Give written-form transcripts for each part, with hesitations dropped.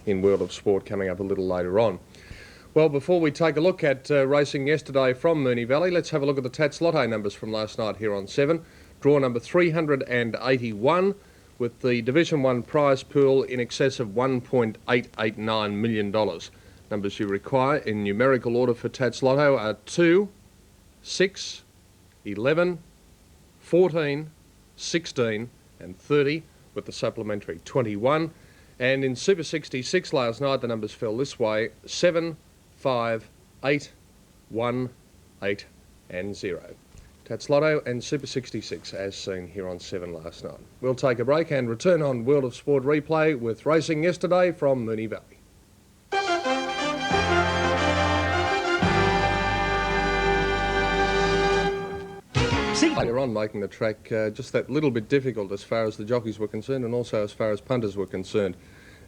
in World of Sport coming up a little later on. Well, before we take a look at racing yesterday from Moonee Valley, let's have a look at the Tats Lotto numbers from last night here on 7. Draw number 381 with the Division 1 prize pool in excess of $1.889 million. Numbers you require in numerical order for Tats Lotto are 2, 6, 11, 14, 16 and 30 with the supplementary 21. And in Super 66 last night, the numbers fell this way: 7, 5, 8, 1, 8 and 0. Tats Lotto and Super 66 as seen here on 7 last night. We'll take a break and return on World of Sport replay with racing yesterday from Moonee Valley. Later on, making the track just that little bit difficult as far as the jockeys were concerned and also as far as punters were concerned.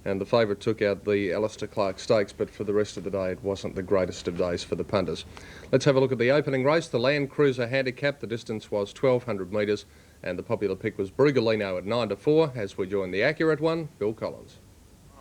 And the favourite took out the Alistair Clark Stakes, but for the rest of the day it wasn't the greatest of days for the punters. Let's have a look at the opening race. The Land Cruiser Handicap, the distance was 1,200 metres and the popular pick was Brugolino at 9-4 as we join the accurate one, Bill Collins.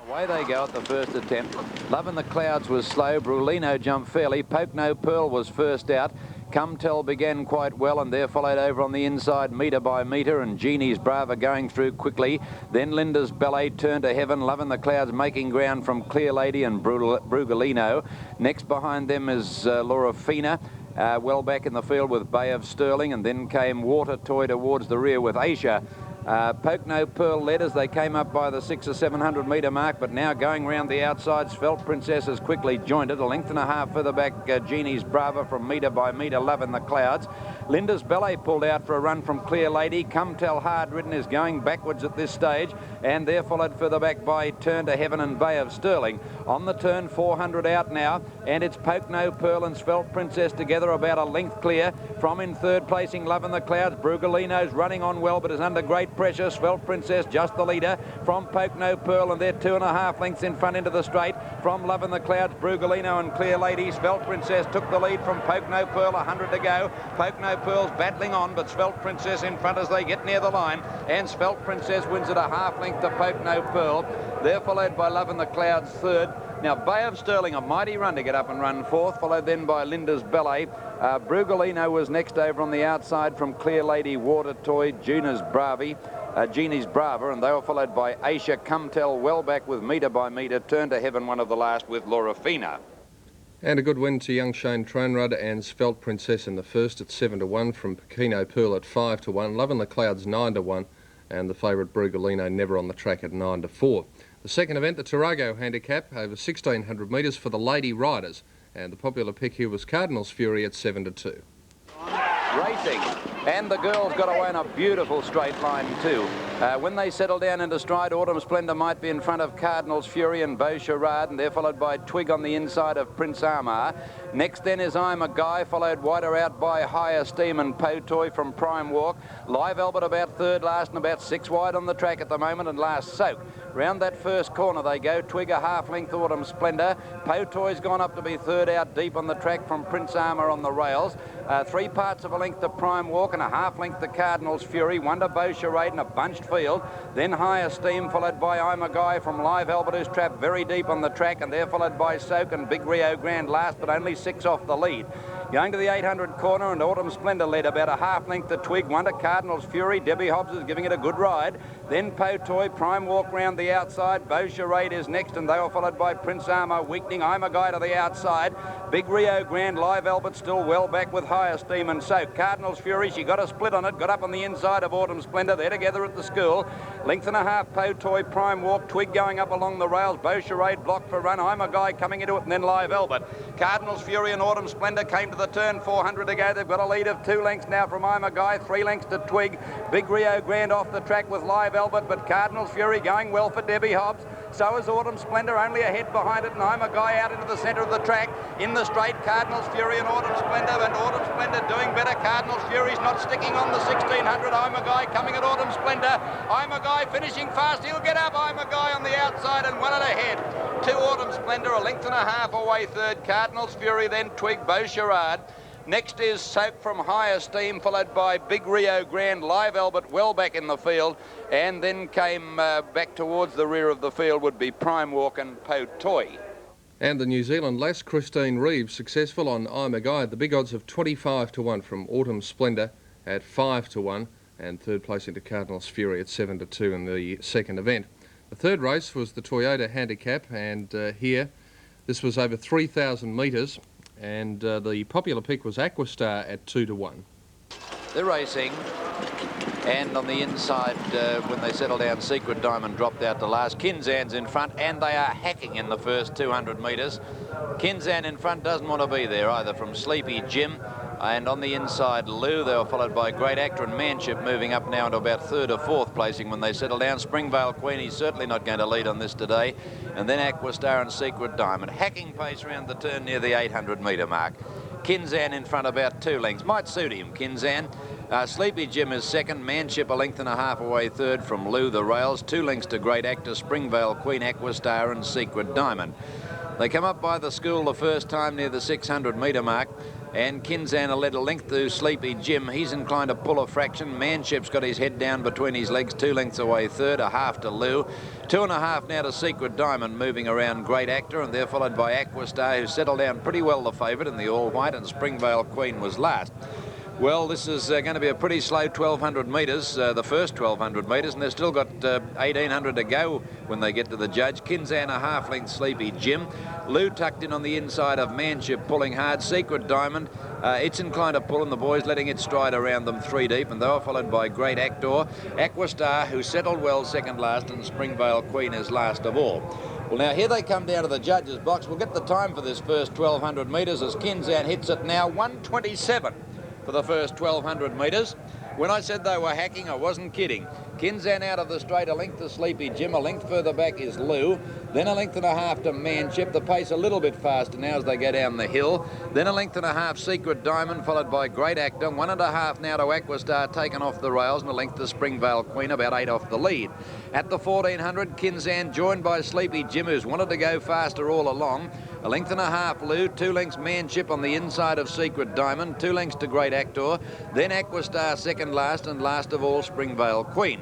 Away they go at the first attempt. Love in the Clouds was slow. Brulino jumped fairly. Poke No Pearl was first out. Come Tell began quite well, and there followed over on the inside Metre by Metre, and Genie's Brava going through quickly. Then Linda's Ballet turned to heaven. Love in the Clouds making ground from Clear Lady and Brugolino. Next behind them is Laura Fina. Well back in the field with Bay of Sterling, and then came Water Toy towards the rear with Asia. Poke No Pearl led as they came up by the 600 or 700 metre mark, but now going round the outside, Svelte Princess has quickly joined it. A length and a half further back, Genie's Brava from Metre by Metre, Love in the Clouds. Linda's Ballet pulled out for a run from Clear Lady. Come Tell Hard Ridden is going backwards at this stage, and they're followed further back by Turn to Heaven and Bay of Sterling. On the turn, 400 out now, and it's Poke No Pearl and Svelte Princess together about a length clear. From in third placing, Love in the Clouds. Brugolino's running on well, but is under great pressure. Svelte Princess just the leader from Poke No Pearl, and they're 2.5 lengths in front into the straight from Love in the Clouds, Brugolino and Clear Lady. Svelte Princess took the lead from Poke No Pearl, 100 to go. Poke No Pearl's battling on, but Svelte Princess in front as they get near the line, and Svelte Princess wins it a half length to Poke No Pearl. They're followed by Love in the Clouds third. Now Bay of Sterling, a mighty run to get up and run fourth, followed then by Linda's Ballet. Brugolino was next over on the outside from Clear Lady, Water Toy, Genie's Brava, and they were followed by Aisha, Come Tell, well back with Metre by Metre, Turn to Heaven, one of the last with Laura Fina. And a good win to Young Shane Trainrud and Svelte Princess in the first at 7-1, from Pekino Pearl at 5-1, Love in the Clouds 9-1, and the favourite Brugolino never on the track at 9-4. The second event, the Tarago Handicap, over 1,600 metres for the Lady Riders, and the popular pick here was Cardinal's Fury at 7-2. Racing, and the girls got away in a beautiful straight line too. When they settle down into stride, Autumn Splendour might be in front of Cardinal's Fury and Beau Charade, and they're followed by Twig on the inside of Prince Amar. Next then is I'm a Guy, followed wider out by High Esteem and Po Toy from Prime Walk. Live Albert about third last and about 6 wide on the track at the moment, and last Soak. Round that first corner they go. Twig a half length, Autumn Splendour. Po Toy's gone up to be third out deep on the track from Prince Armour on the rails. 3 parts of a length to Prime Walk and a half length to Cardinal's Fury. One to Beau Charade in a bunched field. Then High Esteem, followed by I'm a Guy from Live Albert, who's trapped very deep on the track, and they're followed by Soak and Big Rio Grande last, but only 6 off the lead. Going to the 800 corner, and Autumn Splendour led about a half length to Twig, one to Cardinal's Fury. Debbie Hobbs is giving it a good ride. Then Po Toy, Prime Walk round the outside. Beau Charade is next, and they were followed by Prince Armour weakening. I'm a Guy to the outside. Big Rio Grande, Live Albert still well back with High Esteem and Soak. Cardinal's Fury, she got a split on it, got up on the inside of Autumn Splendour. They're together at the school. Length and a half, Po Toy, Prime Walk. Twig going up along the rails. Beau Charade blocked for run. I'm a Guy coming into it, and then Live Albert. Cardinal's Fury and Autumn Splendour came to the turn, 400 to go. They've got a lead of 2 lengths now from I'm a Guy, 3 lengths to Twig. Big Rio Grande off the track with Live Albert, but Cardinal's Fury going well for Debbie Hobbs. So is Autumn Splendour, only a head behind it, and I'm a Guy out into the centre of the track. In the straight, Cardinal's Fury and Autumn Splendour, and Autumn Splendour doing better. Cardinal's Fury's not sticking on the 1600. I'm a Guy coming at Autumn Splendour. I'm a Guy finishing fast. He'll get up. I'm a Guy on the outside and 1 and ahead to Autumn Splendour, a length and a half away third. Cardinal's Fury, then Twig, Beau Charade. Next is Soap from High Esteem, followed by Big Rio Grande, Live Albert well back in the field, and then came back towards the rear of the field would be Prime Walk and Po Toy. And the New Zealand lass, Christine Reeves, successful on I'm a Guy. The big odds of 25 to 1 from Autumn Splendour at 5 to 1, and third place into Cardinals Fury at 7 to 2 in the second event. The third race was the Toyota Handicap, and here this was over 3,000 metres, and the popular pick was Aquastar at 2 to 1. They're racing, and on the inside, when they settle down, Secret Diamond dropped out to last. Kinzan's in front, and they are hacking in the first 200 metres. Kinzan in front doesn't want to be there either, from Sleepy Jim. And on the inside, Lou. They were followed by Great Actor and Manship, moving up now into about third or fourth placing when they settle down. Springvale Queen, he's certainly not going to lead on this today. And then Aquastar and Secret Diamond. Hacking pace around the turn near the 800 metre mark. Kinzan in front about 2 lengths. Might suit him, Kinzan. Sleepy Jim is second. Manship a length and a half away third from Lou the Rails. 2 lengths to Great Actor, Springvale Queen, Aquastar and Secret Diamond. They come up by the school the first time near the 600 metre mark. And Kinzan led a length to Sleepy Jim. He's inclined to pull a fraction. Manship's got his head down between his legs, 2 lengths away third, a half to Lou. 2.5 now to Secret Diamond, moving around Great Actor, and they're followed by Aquastar, who settled down pretty well the favourite in the all-white, and Springvale Queen was last. Well, this is going to be a pretty slow 1,200 metres, the first 1,200 metres, and they've still got 1,800 to go when they get to the judge. Kinzan a half length, Sleepy Jim. Lou tucked in on the inside of Manship, pulling hard. Secret Diamond, it's inclined to pull, and the boys letting it stride around them 3 deep, and they were followed by Great Actor, Aquastar, who settled well second last, and Springvale Queen is last of all. Well, now here they come down to the judges' box. We'll get the time for this first 1,200 metres as Kinzan hits it now, 1:27. For the first 1,200 metres. When I said they were hacking, I wasn't kidding. Kinzan out of the straight, a length to Sleepy Jim, a length further back is Lou, then a length and a half to Manship, the pace a little bit faster now as they go down the hill, then a length and a half Secret Diamond, followed by Great Actor, 1.5 now to Aquastar, taken off the rails, and a length to Springvale Queen, about 8 off the lead. At the 1,400, Kinzan joined by Sleepy Jim, who's wanted to go faster all along, a length and a half Lou, 2 lengths Manship on the inside of Secret Diamond, 2 lengths to Great Actor, then Aquastar second last, and last of all Springvale Queen.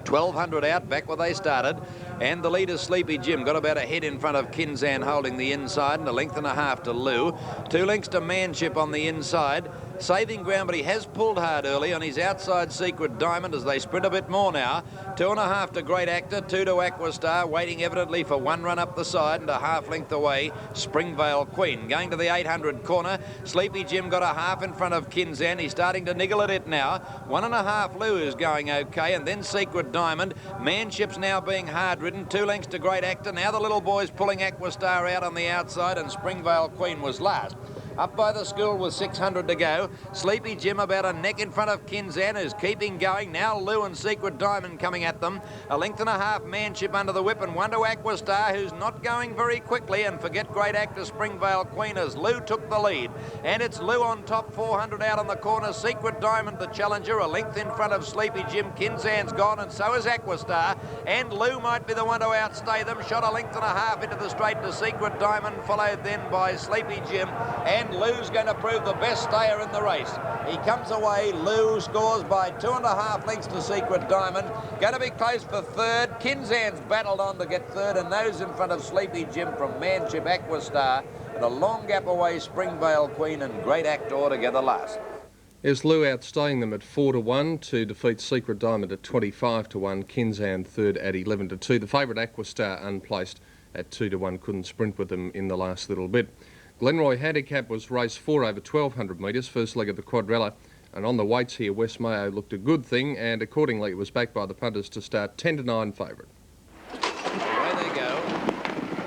1,200 out, back where they started, and the leader Sleepy Jim got about a head in front of Kinzan holding the inside, and a length and a half to Lou, 2 lengths to Manship on the inside, saving ground, but he has pulled hard early on his outside Secret Diamond as they sprint a bit more now. 2.5 to Great Actor, 2 to Aquastar, waiting evidently for 1 run up the side, and a half length away Springvale Queen. Going to the 800 corner, Sleepy Jim got a half in front of Kinzan. He's starting to niggle at it now. 1.5 Lou is going okay, and then Secret Diamond. Manship's now being hard ridden, 2 lengths to Great Actor. Now the little boys pulling Aquastar out on the outside, and Springvale Queen was last. Up by the school with 600 to go. Sleepy Jim about a neck in front of Kinzan, who's keeping going. Now Lou and Secret Diamond coming at them. A length and a half Manship under the whip, and 1 to Aquastar, who's not going very quickly. And forget Great Actor, Springvale Queen, as Lou took the lead. And it's Lou on top, 400 out on the corner. Secret Diamond, the challenger, a length in front of Sleepy Jim. Kinzan's gone, and so is Aquastar. And Lou might be the one to outstay them. Shot a length and a half into the straight to Secret Diamond, followed then by Sleepy Jim. And Lou's going to prove the best stayer in the race. He comes away. Lou scores by 2.5 lengths to Secret Diamond. Going to be close for third. Kinzan's battled on to get third, and those in front of Sleepy Jim from Manship, Aquastar, and a long gap away Springvale Queen and Great Actor together last. Is Lou outstaying them at 4 to 1 to defeat Secret Diamond at 25 to 1. Kinzan third at 11 to 2. The favourite Aquastar unplaced at 2 to 1. Couldn't sprint with them in the last little bit. Glenroy Handicap was race 4 over 1,200 metres, first leg of the quadrella, and on the weights here, West Mayo looked a good thing, and accordingly it was backed by the punters to start 10 to 9 favourite. Away they go.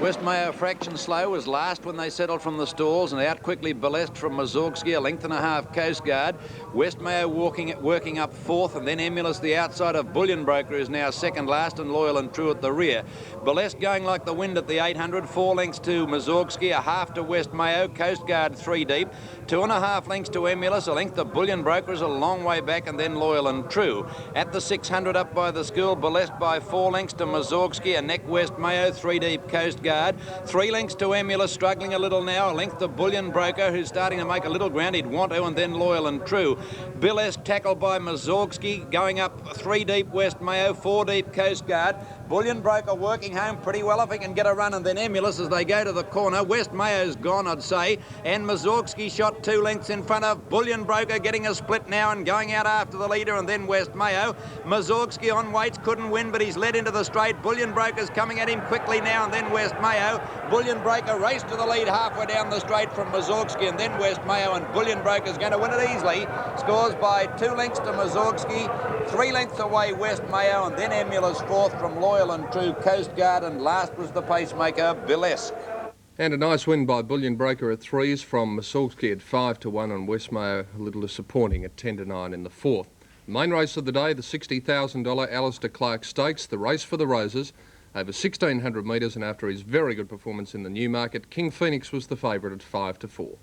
West Mayo fraction slow was last when they settled from the stalls, and out quickly Belest from Mazorgsky, a length and a half Coast Guard. West Mayo working up fourth, and then Emulus, the outside of Bullion Broker, is now second last, and Loyal and True at the rear. Belest going like the wind at the 800, 4 lengths to Mazorgsky, a half to West Mayo, Coast Guard 3 deep, 2.5 lengths to Emulus, a length to Bullion Broker is a long way back, and then Loyal and True. At the 600 up by the school, Belest by 4 lengths to Mazorgsky, a neck West Mayo, 3 deep Coast Guard. Guard. 3 lengths to Emulous, struggling a little now. A length to Bullion Broker, who's starting to make a little ground. He'd want to, and then Loyal and True. Billesk tackled by Mazorski, going up 3 deep West Mayo, 4 deep Coast Guard. Bullion Broker working home pretty well if he can get a run, and then Emulous as they go to the corner. West Mayo's gone, I'd say, and Mazorski shot 2 lengths in front of Bullion Broker, getting a split now and going out after the leader, and then West Mayo. Mazorski on weights, couldn't win, but he's led into the straight. Bullion Broker's coming at him quickly now, and then West Mayo. Bullion Broker raced to the lead halfway down the straight from Mazorski, and then West Mayo, and Bullion Broker's going to win it easily. Scores by 2 lengths to Mazorski, 3 lengths away West Mayo, and then Emulous fourth from Loyal and True Coast Guard, and last was the pacemaker Billesk. And a nice win by Bullion Broker at 3s from Masulski at 5-1, and West Mayo a little disappointing at 10-9 in the 4th. Main race of the day, the $60,000 Alistair Clark Stakes, the race for the Roses, over 1,600 metres, and after his very good performance in the Newmarket, King Phoenix was the favourite at 5-4.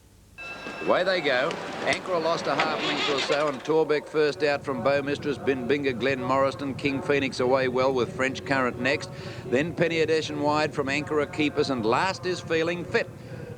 Away they go. Ankara lost a half length or so, and Torbeck first out from Bow Mistress, Binbinga, Glen Morriston. King Phoenix away well with French Current next. Then Penny Edition wide from Ankara Keepers, and last is Feeling Fit.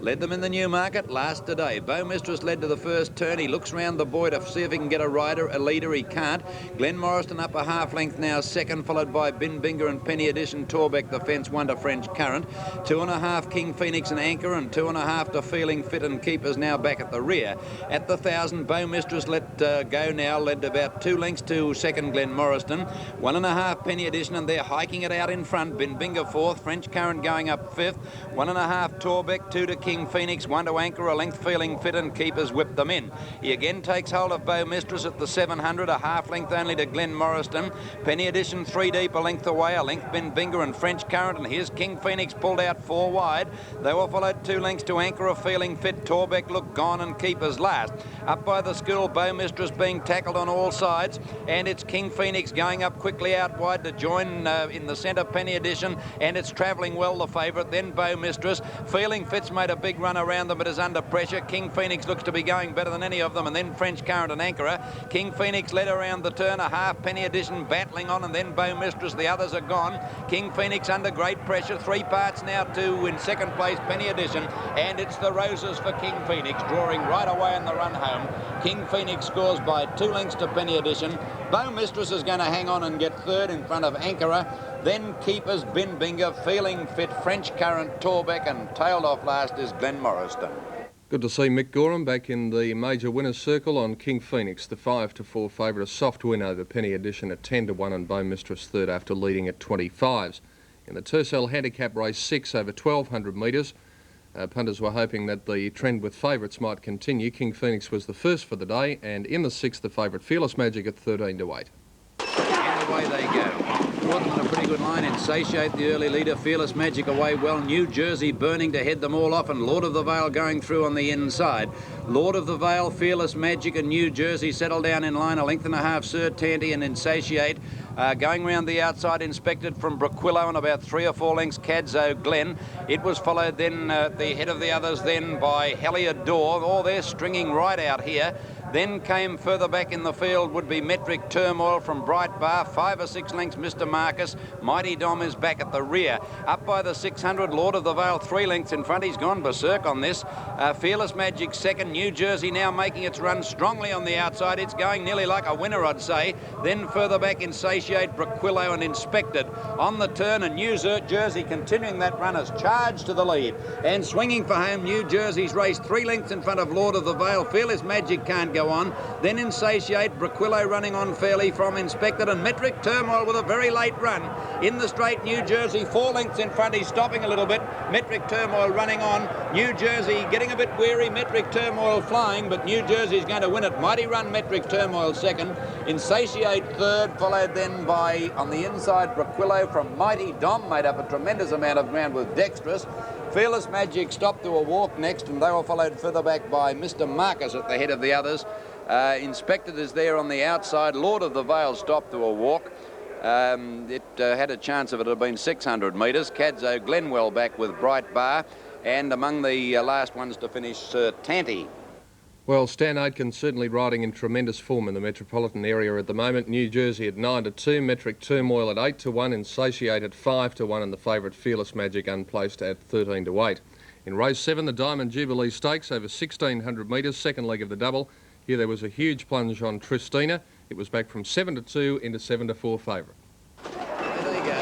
Led them in the Newmarket last today. Bow Mistress led to the first turn. He looks round the buoy to see if he can get a leader. He can't. Glen Morriston up a half length now, second, followed by Binbinga and Penny Edition. Torbeck the fence, 1 to French Current. 2.5 King Phoenix and Anchor, and 2.5 to Feeling Fit and Keepers now back at the rear. At the 1,000, Bow Mistress let go now, led about 2 lengths to second Glen Morriston. 1.5 Penny Edition, and they're hiking it out in front. Binbinga fourth, French Current going up fifth. 1.5 Torbeck, 2 to King Phoenix, 1 to Anchor, a length Feeling Fit, and Keepers whip them in. He again takes hold of Bow Mistress at the 700, a half length only to Glen Morriston. Penny Edition 3 deep, a length away, a length Binbinga and French Current, and here's King Phoenix pulled out 4 wide. They were followed 2 lengths to Anchor, a Feeling Fit. Torbeck looked gone, and Keepers last. Up by the school, Bow Mistress being tackled on all sides, and it's King Phoenix going up quickly out wide to join in the centre Penny Edition, and it's travelling well, the favourite. Then Bow Mistress. Feeling Fit's made a big run around them, but is under pressure. King Phoenix looks to be going better than any of them, and then French Current and Anchor. King Phoenix led around the turn, a half Penny Edition battling on, and then Bow Mistress. The others are gone. King Phoenix under great pressure. 3 parts now to in second place Penny Edition, and it's the Roses for King Phoenix, drawing right away in the run home. King Phoenix scores by 2 lengths to Penny Edition. Bow Mistress is going to hang on and get third in front of Anchor. Then Keepers, Binbinga, Feeling Fit, French Current, Torbeck, and tailed off last is Glen Morriston. Good to see Mick Gorham back in the major winners' circle on King Phoenix, the 5-4 favourite. A soft win over Penny Edition at 10-1, and Bow Mistress third after leading at 25s. In the Tercel Handicap Race 6 over 1,200 metres, punters were hoping that the trend with favourites might continue. King Phoenix was the first for the day, and in the 6th, the favourite Fearless Magic at 13-8. And away they go. Brought them in a pretty good line. Insatiate, the early leader. Fearless Magic away well. New Jersey burning to head them all off, and Lord of the Vale going through on the inside. Lord of the Vale, Fearless Magic, and New Jersey settle down in line. A length and a half, Sir Tanty and Insatiate. Going round the outside, inspected from Broquillo, and about 3 or 4 lengths Cadzo Glen. It was followed then, the head of the others then, by Heliodor. Oh, they're stringing right out here. Then came further back in the field would be Metric Turmoil from Bright Bar. 5 or 6 lengths Mr. Marcus. Mighty Dom is back at the rear. Up by the 600, Lord of the Vale 3 lengths in front. He's gone berserk on this. Fearless Magic second. New Jersey now making its run strongly on the outside. It's going nearly like a winner, I'd say. Then further back Insatiate, Broquillo and Inspected. On the turn, and New Jersey continuing that run has charged to the lead. And swinging for home, New Jersey's raced 3 lengths in front of Lord of the Vale. Fearless Magic can't go on. Then Insatiate, Broquillo running on fairly from Inspected, and Metric Turmoil with a very late run. In the straight, New Jersey 4 lengths in front. He's stopping a little bit. Metric Turmoil running on. New Jersey getting a bit weary. Metric Turmoil flying, but New Jersey's going to win it. Mighty Run, Metric Turmoil second. Insatiate third, followed then by, on the inside, Broquillo from Mighty Dom, made up a tremendous amount of ground with Dexterous. Fearless Magic stopped to a walk next, and they were followed further back by Mr. Marcus at the head of the others. Inspected is there on the outside. Lord of the Vale stopped to a walk. It had a chance of it had been 600 metres. Cadzo Glenwell back with Bright Bar, and among the last ones to finish, Tanty. Well, Stan Aitken certainly riding in tremendous form in the metropolitan area at the moment. New Jersey at 9-2, Metric Turmoil at 8-1, Insatiate at 5-1, and the favourite Fearless Magic unplaced at 13-8. In race 7, the Diamond Jubilee Stakes over 1,600 metres, second leg of the double. Here there was a huge plunge on Tristina. It was back from 7-2 into 7-4 favourite. There they go,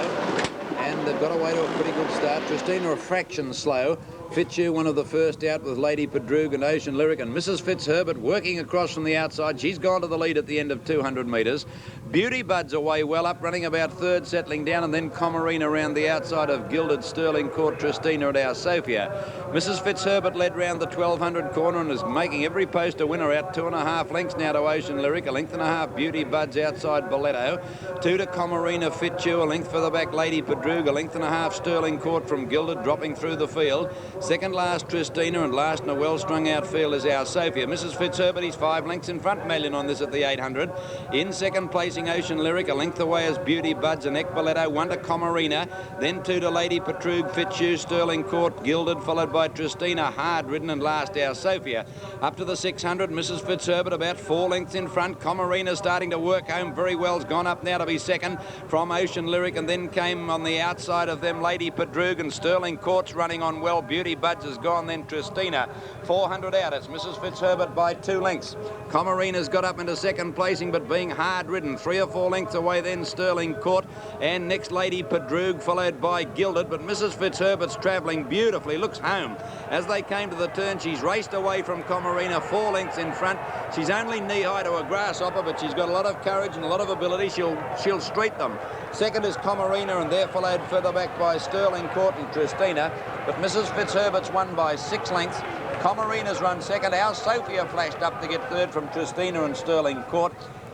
and they've got away to a pretty good start. Tristina a fraction slow. Fitzhugh, one of the first out with Lady Padroog and Ocean Lyric, and Mrs. Fitzherbert working across from the outside. She's gone to the lead at the end of 200 metres. Beauty Bud's away well up, running about third, settling down, and then Comarine around the outside of Gilded, Sterling Court, Tristina at our Sophia. Mrs. Fitzherbert led round the 1200 corner and is making every post a winner out 2.5 lengths now to Ocean Lyric, 1.5 lengths Beauty Bud's outside Boletto, 2 to Comarina Fitzhugh, 1 length further back Lady Padroog, 1.5 lengths Sterling Court from Gilded dropping through the field. Second last Tristina, and last in a well-strung out field is our Sophia. Mrs. Fitzherbert, he's 5 lengths in front. Malian on this at the 800. In second placing Ocean Lyric, 1 length away as Beauty Buds and Ekboletto, 1 to Comarina, then 2 to Lady Padroog, Fitzhugh, Sterling Court, Gilded, followed by Tristina, hard ridden, and last our Sophia. Up to the 600, Mrs. Fitzherbert about 4 lengths in front. Comarina starting to work home very well, has gone up now to be second from Ocean Lyric, and then came on the outside of them Lady Padroog, and Sterling Court's running on well. Beauty Buds has gone, then Tristina. 400 out, it's Mrs. Fitzherbert by 2 lengths. Comarina's got up into second placing, but being hard ridden. 3 or 4 lengths away then Sterling Court, and next Lady Padroog, followed by Gilded, but Mrs. Fitzherbert's travelling beautifully, looks home. As they came to the turn, she's raced away from Comarina, 4 lengths in front. She's only knee-high to a grasshopper, but she's got a lot of courage and a lot of ability. She'll street them. Second is Comarina, and they're followed further back by Sterling Court and Tristina, but Mrs. Fitzherbert's won by 6 lengths. Comarina's run second. Our Sophia flashed up to get third from Tristina and Sterling Court.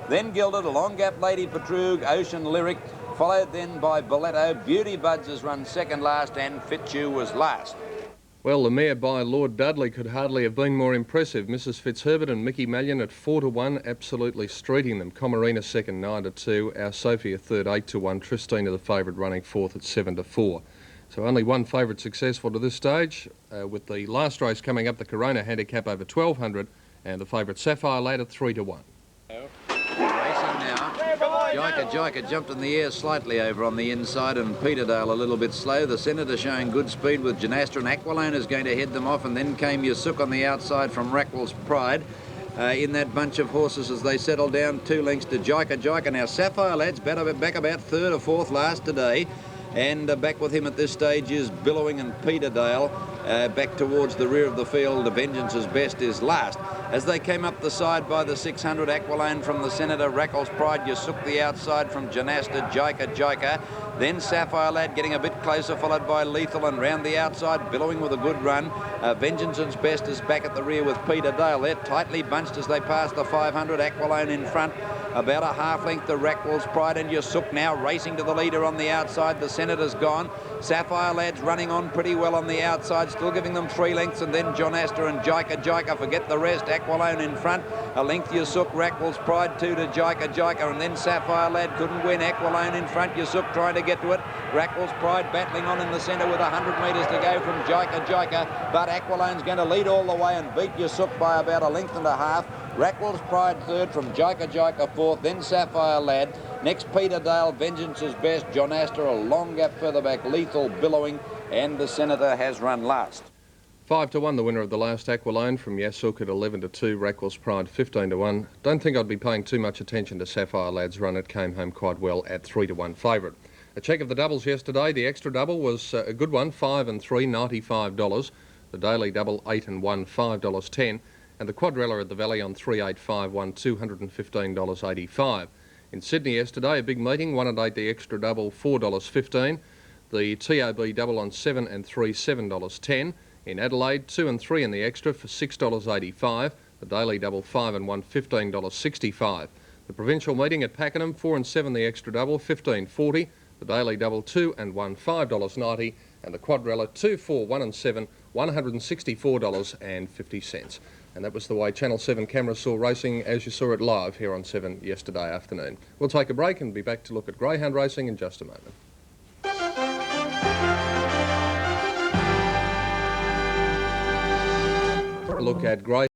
Then Gilded, a long gap Lady Padroog, Ocean Lyric, followed then by Boletto. Beauty Buds has run second last, and Fitzhugh was last. Well, the mare by Lord Dudley could hardly have been more impressive. Mrs. Fitzherbert and Mickey Malian at 4-1, absolutely streeting them. Comarina second, 9-2. Our Sophia third, 8-1. Tristina the favourite, running fourth at 7-4. So only one favourite successful to this stage, with the last race coming up, the Corona Handicap over 1,200, and the favourite Sapphire Lad at 3-1. Racing now. Jika jumped in the air slightly over on the inside, and Peterdale a little bit slow. The Senator showing good speed with Janastra, and Aquilone is going to head them off, and then came Yasuk on the outside from Rackwell's Pride. In that bunch of horses as they settle down 2 lengths to Jika. Now Sapphire Lad's back about third or fourth last today. And back with him at this stage is Billowing and Peterdale. Back towards the rear of the field, Vengeance's Best is last. As they came up the side by the 600, Aquilone from the Senator, Rackles Pride, Yasuk the outside from Janasta, Jika. Then Sapphire Lad getting a bit closer, followed by Lethal, and round the outside, Billowing with a good run. Vengeance's Best is back at the rear with Peterdale. They're tightly bunched as they pass the 500, Aquilone in front. About a half length to Rackwell's Pride, and Yasuk now racing to the leader on the outside. The Senator's gone. Sapphire Lad's running on pretty well on the outside, still giving them 3 lengths, and then John Astor and Jika. Forget the rest. Aquilone in front. A length Yasuk, Rackwell's Pride 2 to Jika, and then Sapphire Lad couldn't win. Aquilone in front. Yasuk trying to get to it. Rackwell's Pride battling on in the centre with 100 metres to go from Jika, but Aquilone's going to lead all the way and beat Yasuk by about 1.5 lengths. Rackwell's Pride third from Jika fourth, then Sapphire Lad. Next Peterdale, Vengeance's Best, John Astor, a long gap further back, Lethal, Billowing, and the Senator has run last. 5-1, the winner of the last Aquilone from Yasuk at 11-2, Rackwell's Pride 15-1. Don't think I'd be paying too much attention to Sapphire Lad's run. It came home quite well at 3-1 favourite. A check of the doubles yesterday. The extra double was a good one, 5 and 3, $95. The daily double, 8 and 1, $5.10. And the quadrilla at the Valley on 3, 8, 5, 1, $215.85. In Sydney yesterday, a big meeting, 1 and 8, the extra double, $4.15. The TOB double on 7 and 3, $7.10. In Adelaide, 2 and 3 in the extra for $6.85. The daily double, 5 and 1, $15.65. The provincial meeting at Pakenham, 4 and 7 the extra double, $15.40. The daily double, 2 and 1, $5.90. And the quadrilla, 2, 4, 1 and 7, $164.50. And that was the way Channel 7 cameras saw racing as you saw it live here on 7 yesterday afternoon. We'll take a break and be back to look at greyhound racing in just a moment. A look at greyhound